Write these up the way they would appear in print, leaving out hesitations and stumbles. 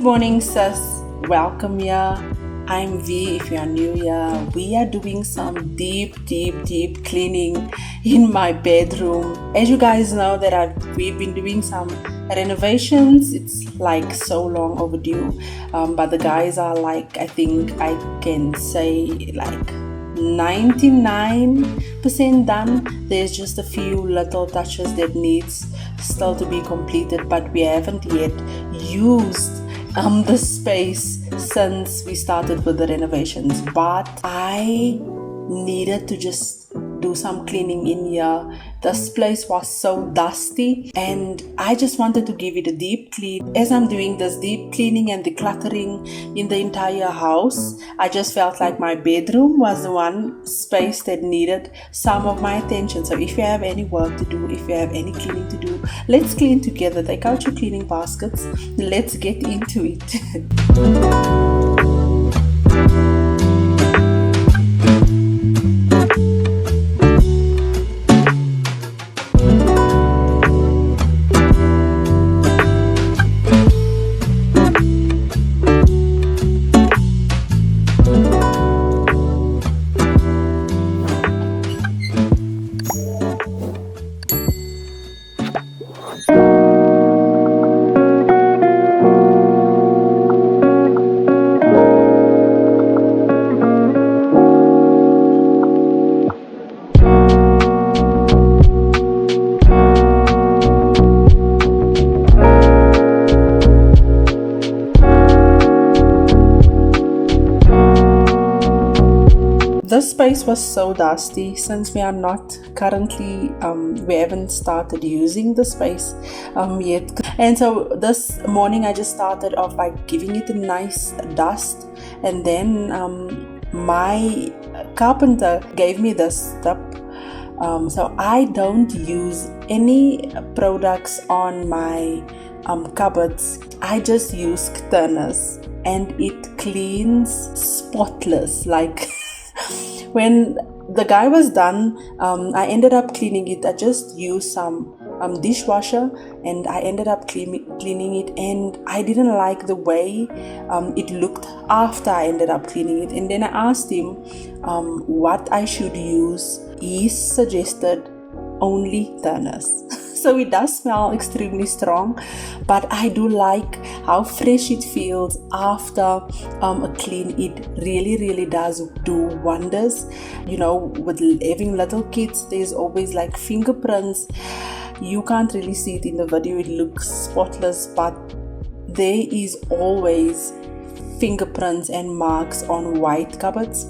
Good morning, sis. Welcome here. I'm V. If you are new here, we are doing some deep cleaning in my bedroom. As you guys know, we've been doing some renovations. It's like so long overdue, but the guys are like, I think I can say like 99% done. There's just a few little touches that needs still to be completed, but we haven't yet used the space since we started with the renovations. But I needed to just do some cleaning in here. This place was so dusty and I just wanted to give it a deep clean. As I'm doing this deep cleaning and decluttering in the entire house, I just felt like my bedroom was the one space that needed some of my attention. So if you have any work to do, if you have any cleaning to do, let's clean together. Take out your cleaning baskets. Let's get into it. This space was so dusty since we are not currently we haven't started using the space yet, and so this morning I just started off by giving it a nice dust, and then my carpenter gave me this tip. So I don't use any products on my cupboards. I just use turners and it cleans spotless. Like when the guy was done, I ended up cleaning it. I just used some dishwasher and I ended up cleaning it, and I didn't like the way it looked after I ended up cleaning it. And then I asked him what I should use. He suggested only turners. So it does smell extremely strong, but I do like how fresh it feels after a clean. It really does do wonders. You know, with having little kids, there's always like fingerprints. You can't really see it in the video, it looks spotless, but there is always fingerprints and marks on white cupboards.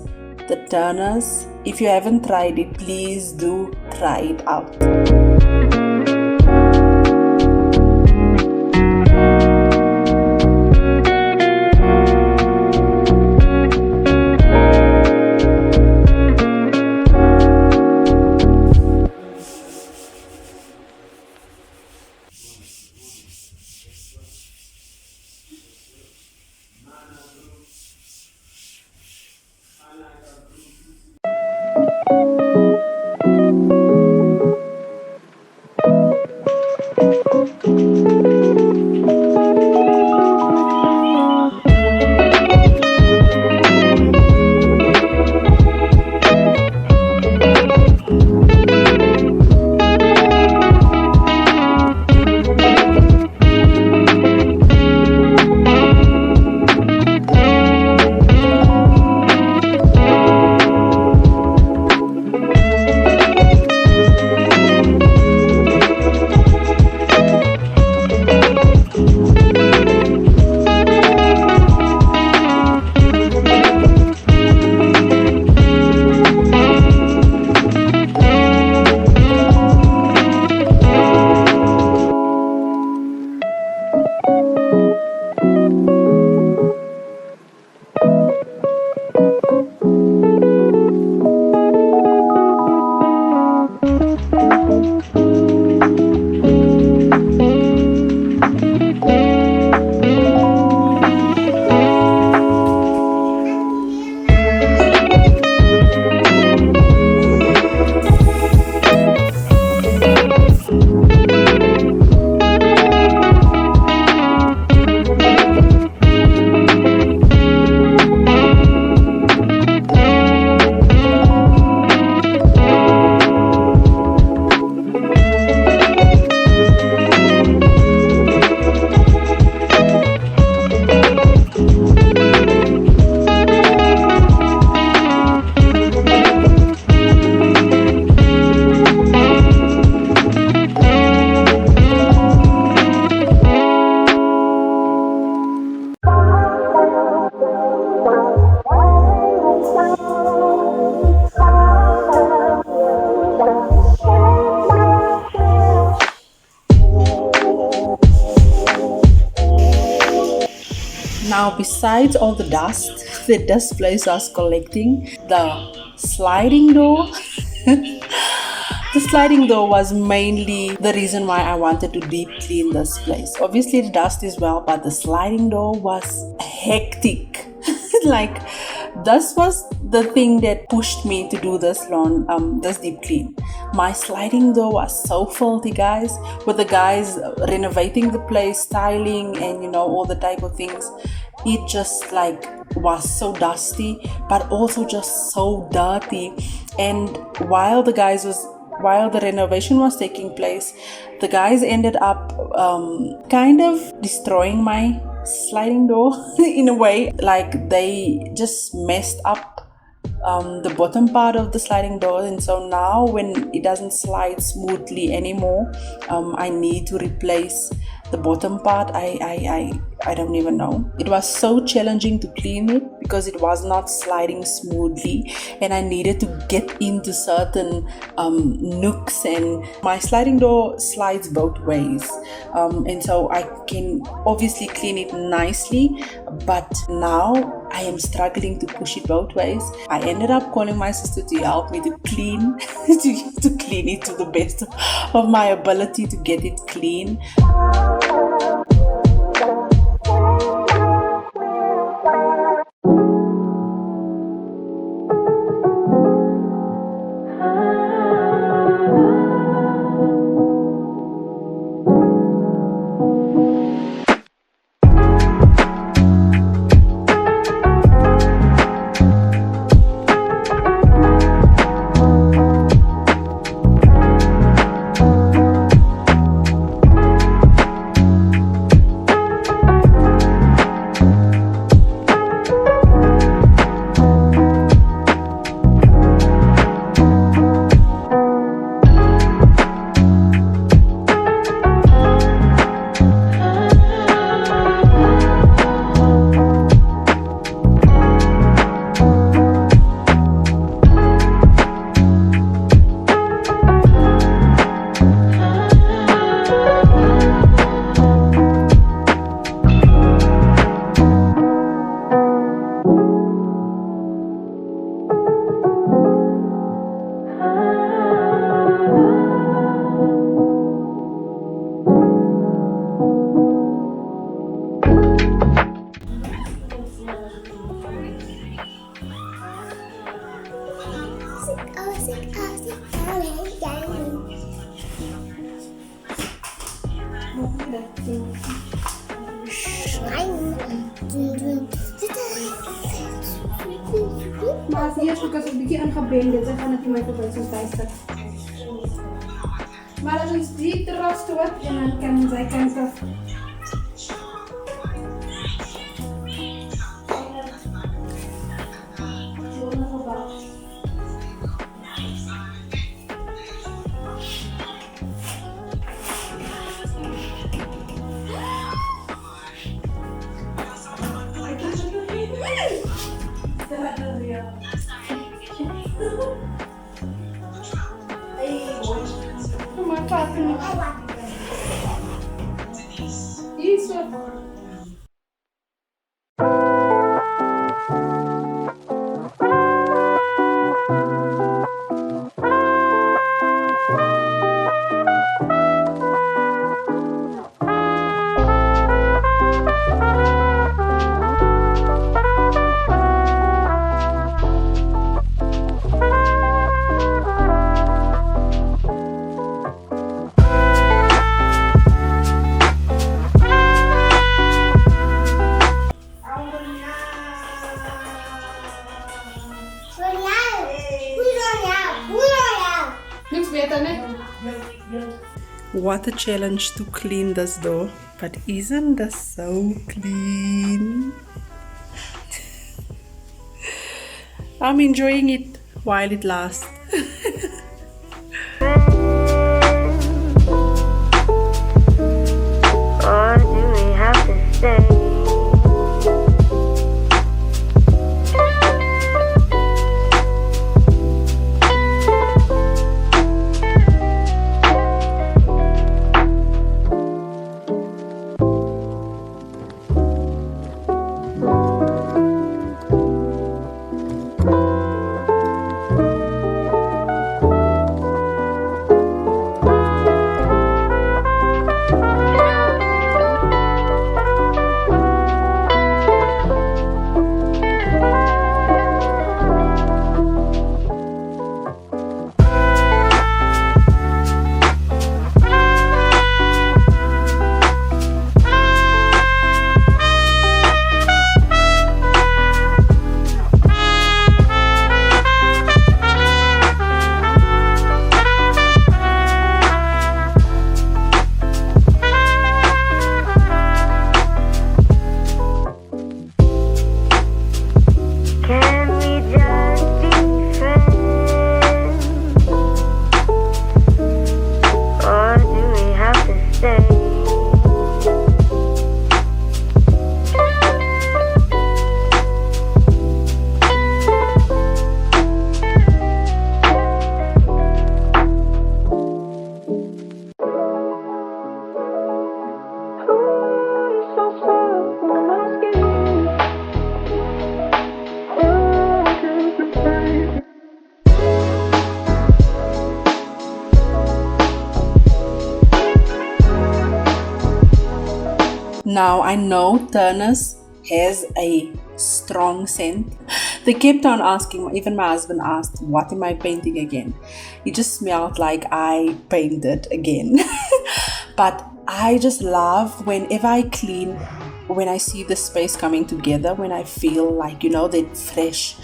The turners, if you haven't tried it, please do try it out. Now, besides all the dust that this place was collecting, the sliding door. The sliding door was mainly the reason why I wanted to deep clean this place. Obviously, the dust as well, but the sliding door was hectic. Like, this was the thing that pushed me to do this deep clean. My sliding door was so filthy, guys, with the guys renovating the place, styling, and all the type of things. It just like was so dusty, but also just so dirty. And while the renovation was taking place, the guys ended up kind of destroying my sliding door in a way. Like, they just messed up the bottom part of the sliding door, and so now when it doesn't slide smoothly anymore, I need to replace the bottom part. I don't even know. It was so challenging to clean it because it was not sliding smoothly, and I needed to get into certain nooks, and my sliding door slides both ways, and so I can obviously clean it nicely, but now I am struggling to push it both ways. I ended up calling my sister to help me to clean to clean it to the best of my ability to get it clean. Maar als eerst ook als een beetje aangeblendet, dan gaan het niet meer voorbij zo'n thuis. Maar dan is die eraf wordt en dan kan zij kant af. Isso. What a challenge to clean this door, but isn't this so clean? I'm enjoying it while it lasts. Or do we have to stay? Now I know Turnus has a strong scent. They kept on asking, even my husband asked, what am I painting again? It just smelled like I painted again. But I just love whenever I clean, when I see the space coming together, when I feel like, that fresh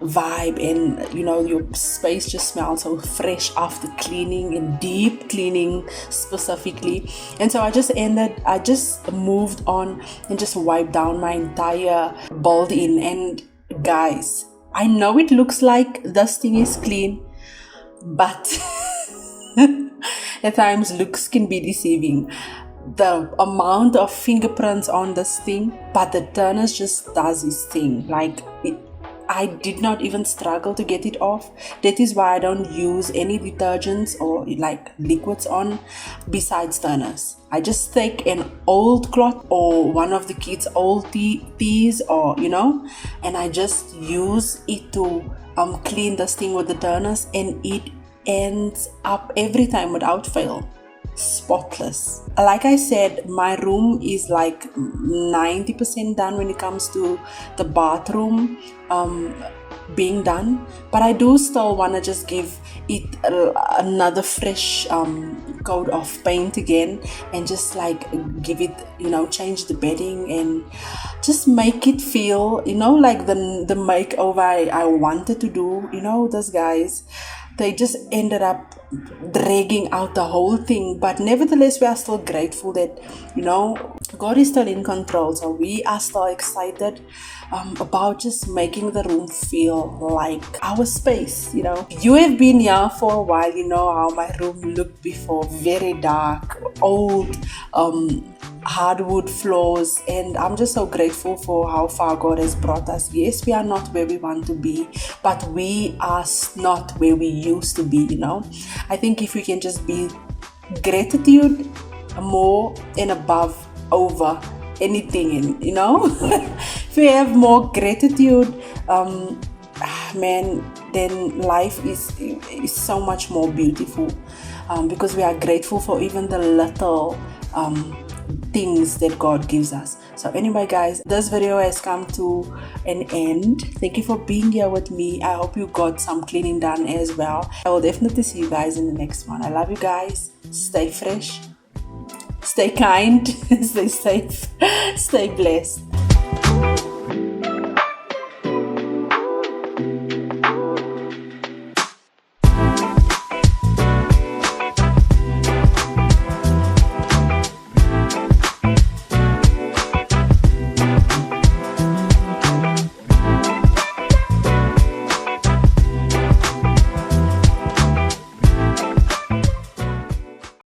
vibe, and your space just smells so fresh after cleaning and deep cleaning specifically. And so I just moved on and just wiped down my entire built-in. And guys, I know it looks like this thing is clean, but at times looks can be deceiving. The amount of fingerprints on this thing, but the Turnus just does his thing. I did not even struggle to get it off. That is why I don't use any detergents or like liquids on besides Turnus. I just take an old cloth or one of the kids' old teas, or and I just use it to clean this thing with the Turnus, and it ends up every time without fail spotless. Like I said, my room is like 90% done when it comes to the bathroom being done, but I do still want to just give it another fresh coat of paint again, and just like give it, change the bedding and just make it feel, like the makeover I wanted to do. Those guys, they just ended up dragging out the whole thing, but nevertheless we are still grateful that God is still in control. So we are still excited about just making the room feel like our space. You have been here for a while, you know how my room looked before, very dark, old, hardwood floors, and I'm just so grateful for how far God has brought us. Yes, we are not where we want to be, but we are not where we used to be. I think if we can just be gratitude more and above over anything, and if we have more gratitude, then life is so much more beautiful, because we are grateful for even the little things that God gives us. So anyway guys, this video has come to an end. Thank you for being here with me. I hope you got some cleaning done as well. I will definitely see you guys in the next one. I love you guys. Stay fresh, stay kind, stay safe, stay blessed.